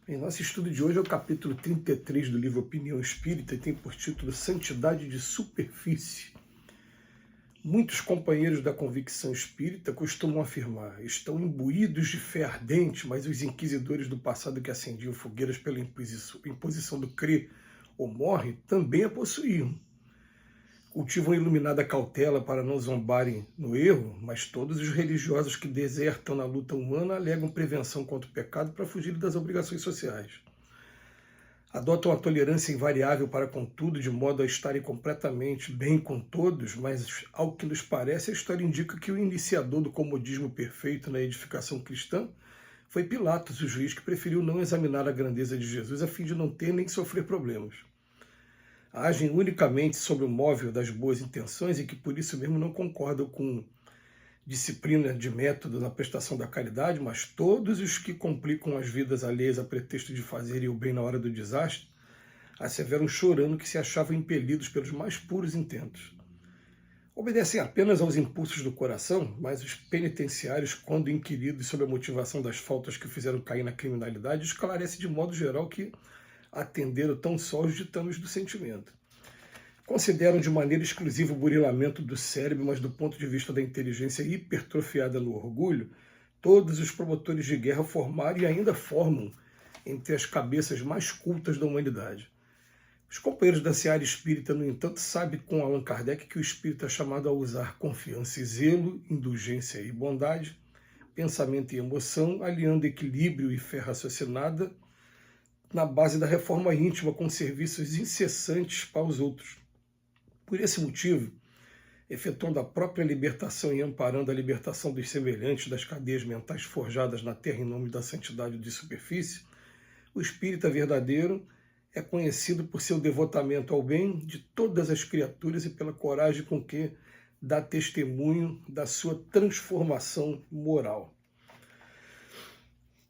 Bem, nosso estudo de hoje é o capítulo 33 do livro Opinião Espírita e tem por título Santidade de Superfície. Muitos companheiros da convicção espírita costumam afirmar: estão imbuídos de fé ardente, mas os inquisidores do passado que acendiam fogueiras pela imposição do crer ou morre também a possuíam. Cultivam iluminada cautela para não zombarem no erro, mas todos os religiosos que desertam na luta humana alegam prevenção contra o pecado para fugir das obrigações sociais. Adotam a tolerância invariável para com tudo, de modo a estarem completamente bem com todos, mas, ao que nos parece, a história indica que o iniciador do comodismo perfeito na edificação cristã foi Pilatos, o juiz que preferiu não examinar a grandeza de Jesus a fim de não ter nem sofrer problemas. Agem unicamente sobre o móvel das boas intenções e que por isso mesmo não concordam com disciplina de método na prestação da caridade, mas todos os que complicam as vidas alheias a pretexto de fazerem o bem na hora do desastre, asseveram chorando que se achavam impelidos pelos mais puros intentos. Obedecem apenas aos impulsos do coração, mas os penitenciários, quando inquiridos sobre a motivação das faltas que o fizeram cair na criminalidade, esclarecem de modo geral que atenderam tão só aos ditames do sentimento. Consideram de maneira exclusiva o burilamento do cérebro, mas do ponto de vista da inteligência hipertrofiada no orgulho, todos os promotores de guerra formaram e ainda formam entre as cabeças mais cultas da humanidade. Os companheiros da seara espírita, no entanto, sabem com Allan Kardec que o espírito é chamado a usar confiança e zelo, indulgência e bondade, pensamento e emoção, aliando equilíbrio e fé raciocinada, na base da reforma íntima com serviços incessantes para os outros. Por esse motivo, efetuando a própria libertação e amparando a libertação dos semelhantes das cadeias mentais forjadas na terra em nome da santidade de superfície, o espírita verdadeiro é conhecido por seu devotamento ao bem de todas as criaturas e pela coragem com que dá testemunho da sua transformação moral.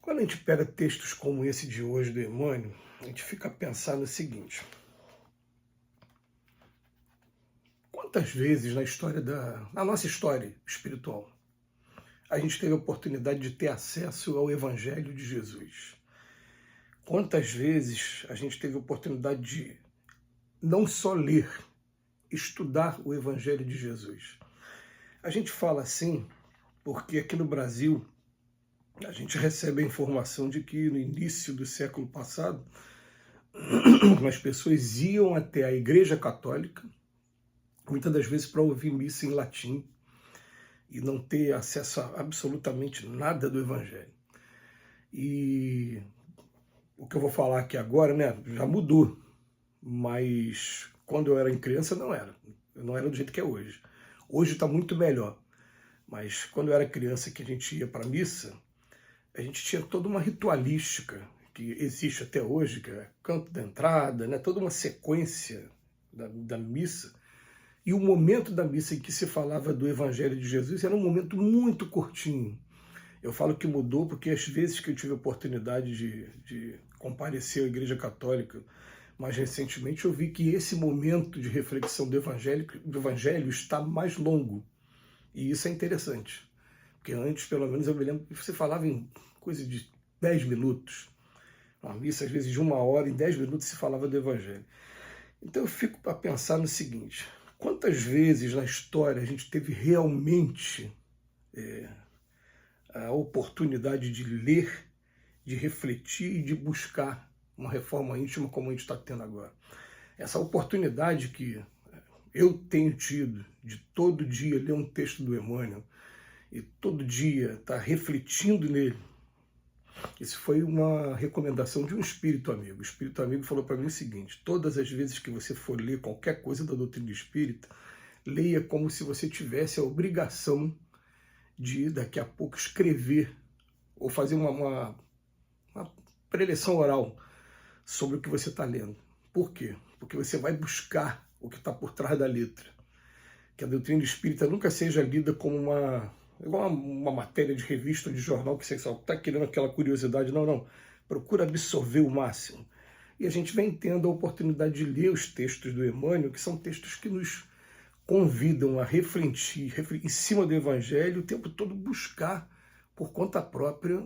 Quando a gente pega textos como esse de hoje do Emmanuel, a gente fica pensando o seguinte: quantas vezes na nossa história espiritual, a gente teve a oportunidade de ter acesso ao Evangelho de Jesus? Quantas vezes a gente teve a oportunidade de não só ler, estudar o Evangelho de Jesus? A gente fala assim porque aqui no Brasil a gente recebe a informação de que no início do século passado as pessoas iam até a Igreja Católica, muitas das vezes para ouvir missa em latim e não ter acesso a absolutamente nada do Evangelho. E o que eu vou falar aqui agora, né, já mudou, mas quando eu era criança não era do jeito que é hoje. Hoje está muito melhor, mas quando eu era criança que a gente ia para a missa, a gente tinha toda uma ritualística que existe até hoje, que é canto da entrada, né, toda uma sequência da missa. E o momento da missa em que se falava do Evangelho de Jesus era um momento muito curtinho. Eu falo que mudou porque às vezes que eu tive a oportunidade de comparecer à Igreja Católica mais recentemente, eu vi que esse momento de reflexão do Evangelho está mais longo. E isso é interessante. Porque antes, pelo menos, eu me lembro que você falava em coisa de 10 minutos. Uma missa, às vezes, de 1 hora, em 10 minutos se falava do Evangelho. Então eu fico para pensar no seguinte: quantas vezes na história a gente teve realmente a oportunidade de ler, de refletir e de buscar uma reforma íntima como a gente está tendo agora? Essa oportunidade que eu tenho tido de todo dia ler um texto do Emmanuel e todo dia estar refletindo nele. Isso foi uma recomendação de um espírito amigo. O espírito amigo falou para mim o seguinte: todas as vezes que você for ler qualquer coisa da doutrina espírita, leia como se você tivesse a obrigação de, daqui a pouco, escrever ou fazer uma preleção oral sobre o que você está lendo. Por quê? Porque você vai buscar o que está por trás da letra. Que a doutrina espírita nunca seja lida como igual uma matéria de revista ou de jornal que você só está querendo aquela curiosidade. Não. Procura absorver o máximo. E a gente vem tendo a oportunidade de ler os textos do Emmanuel, que são textos que nos convidam a refletir em cima do Evangelho, o tempo todo buscar, por conta própria,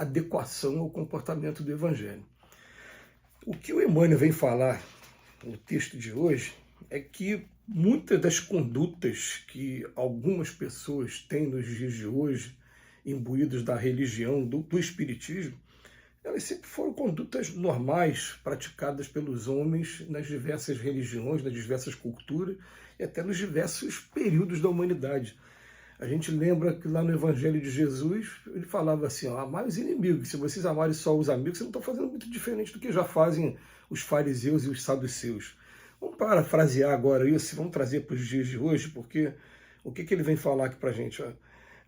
adequação ao comportamento do Evangelho. O que o Emmanuel vem falar no texto de hoje é que muitas das condutas que algumas pessoas têm nos dias de hoje, imbuídos da religião, do espiritismo, elas sempre foram condutas normais, praticadas pelos homens nas diversas religiões, nas diversas culturas e até nos diversos períodos da humanidade. A gente lembra que lá no Evangelho de Jesus, ele falava assim, amai os inimigos, se vocês amarem só os amigos, vocês não estão fazendo muito diferente do que já fazem os fariseus e os saduceus. Vamos parafrasear agora isso, vamos trazer para os dias de hoje, porque o que ele vem falar aqui para a gente?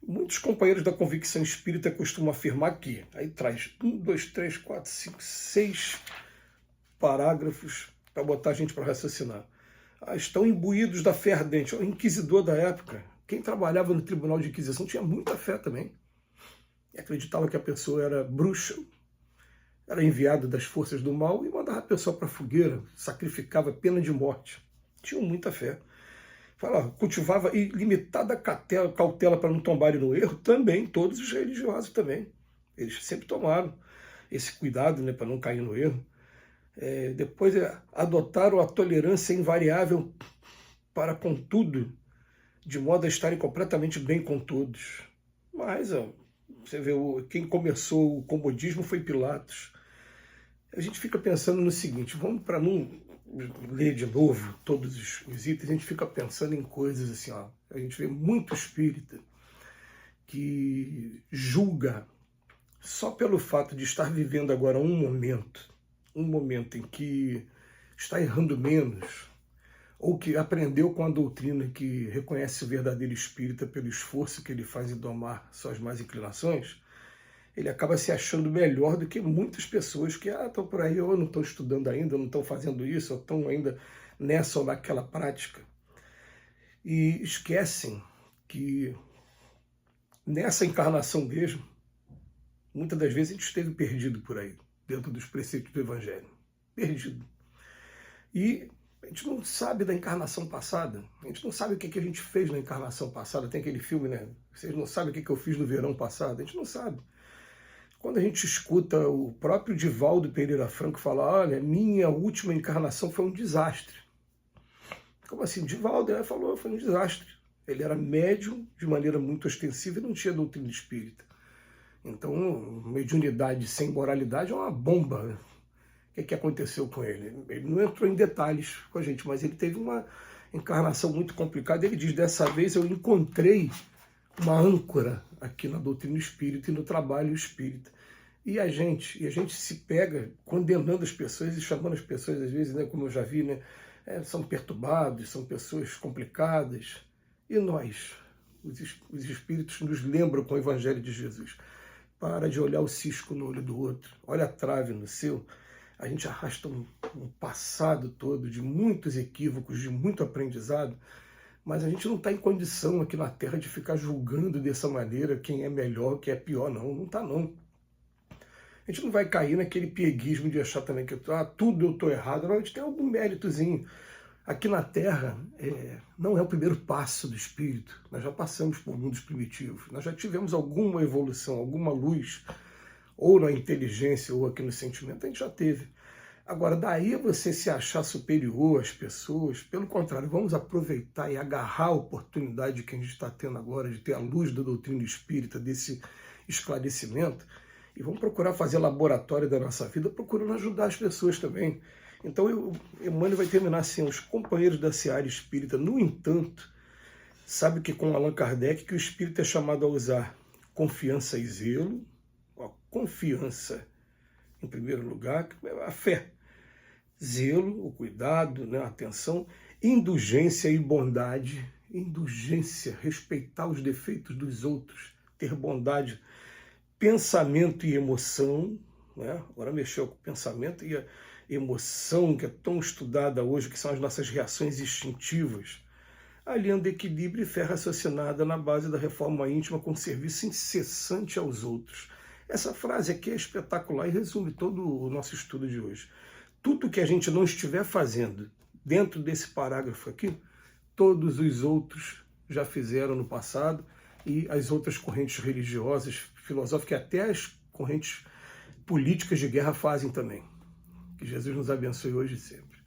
Muitos companheiros da convicção espírita costumam afirmar que, aí traz 1, 2, 3, 4, 5, 6 parágrafos para botar a gente para raciocinar. Estão imbuídos da fé ardente. O inquisidor da época, quem trabalhava no tribunal de inquisição tinha muita fé também. E acreditava que a pessoa era bruxa, era enviado das forças do mal e mandava a pessoa para a fogueira, sacrificava pena de morte. Tinham muita fé. Cultivava ilimitada cautela para não tombarem no erro, também, todos os religiosos também. Eles sempre tomaram esse cuidado, né, para não cair no erro. Depois adotaram a tolerância invariável para com tudo, de modo a estarem completamente bem com todos. Mas você vê, quem começou o comodismo foi Pilatos. A gente fica pensando no seguinte, vamos para não ler de novo todos os itens, a gente fica pensando em coisas assim, a gente vê muito espírita que julga só pelo fato de estar vivendo agora um momento em que está errando menos, ou que aprendeu com a doutrina que reconhece o verdadeiro espírita pelo esforço que ele faz em domar suas más inclinações, ele acaba se achando melhor do que muitas pessoas que estão por aí, ou não estão estudando ainda, ou não estão fazendo isso, ou estão ainda nessa ou naquela prática. E esquecem que nessa encarnação mesmo, muitas das vezes a gente esteve perdido por aí, dentro dos preceitos do Evangelho. Perdido. E a gente não sabe da encarnação passada, a gente não sabe o que a gente fez na encarnação passada. Tem aquele filme, né? Vocês não sabem o que eu fiz no verão passado, a gente não sabe. Quando a gente escuta o próprio Divaldo Pereira Franco falar, olha, minha última encarnação foi um desastre. Como assim? Divaldo falou, foi um desastre. Ele era médium de maneira muito ostensiva e não tinha doutrina espírita. Então, mediunidade sem moralidade é uma bomba. O que aconteceu com ele? Ele não entrou em detalhes com a gente, mas ele teve uma encarnação muito complicada. Ele diz, dessa vez eu encontrei uma âncora aqui na doutrina espírita e no trabalho espírita. E a gente se pega condenando as pessoas e chamando as pessoas, às vezes, né, como eu já vi, né, são perturbados, são pessoas complicadas. E nós, os espíritos, nos lembram com o Evangelho de Jesus. Para de olhar o cisco no olho do outro, olha a trave no seu. A gente arrasta um passado todo de muitos equívocos, de muito aprendizado, mas a gente não está em condição aqui na Terra de ficar julgando dessa maneira quem é melhor, quem é pior, não está não. A gente não vai cair naquele pieguismo de achar também que tudo eu estou errado, não, a gente tem algum méritozinho. Aqui na Terra não é o primeiro passo do espírito, nós já passamos por mundos primitivos, nós já tivemos alguma evolução, alguma luz, ou na inteligência, ou aqui no sentimento, a gente já teve. Agora, daí você se achar superior às pessoas, pelo contrário, vamos aproveitar e agarrar a oportunidade que a gente está tendo agora de ter a luz da doutrina espírita, desse esclarecimento, e vamos procurar fazer laboratório da nossa vida, procurando ajudar as pessoas também. Então, Emmanuel vai terminar assim, os companheiros da seara espírita, no entanto, sabe que com Allan Kardec, que o espírito é chamado a usar confiança e zelo, a confiança em primeiro lugar, a fé, zelo, o cuidado, né, a atenção, indulgência e bondade, indulgência, respeitar os defeitos dos outros, ter bondade, pensamento e emoção, né? Agora mexeu com o pensamento e a emoção, que é tão estudada hoje, que são as nossas reações instintivas, aliando equilíbrio e fé raciocinada na base da reforma íntima com serviço incessante aos outros. Essa frase aqui é espetacular e resume todo o nosso estudo de hoje. Tudo que a gente não estiver fazendo dentro desse parágrafo aqui, todos os outros já fizeram no passado, e as outras correntes religiosas, filosóficas, até as correntes políticas de guerra fazem também. Que Jesus nos abençoe hoje e sempre.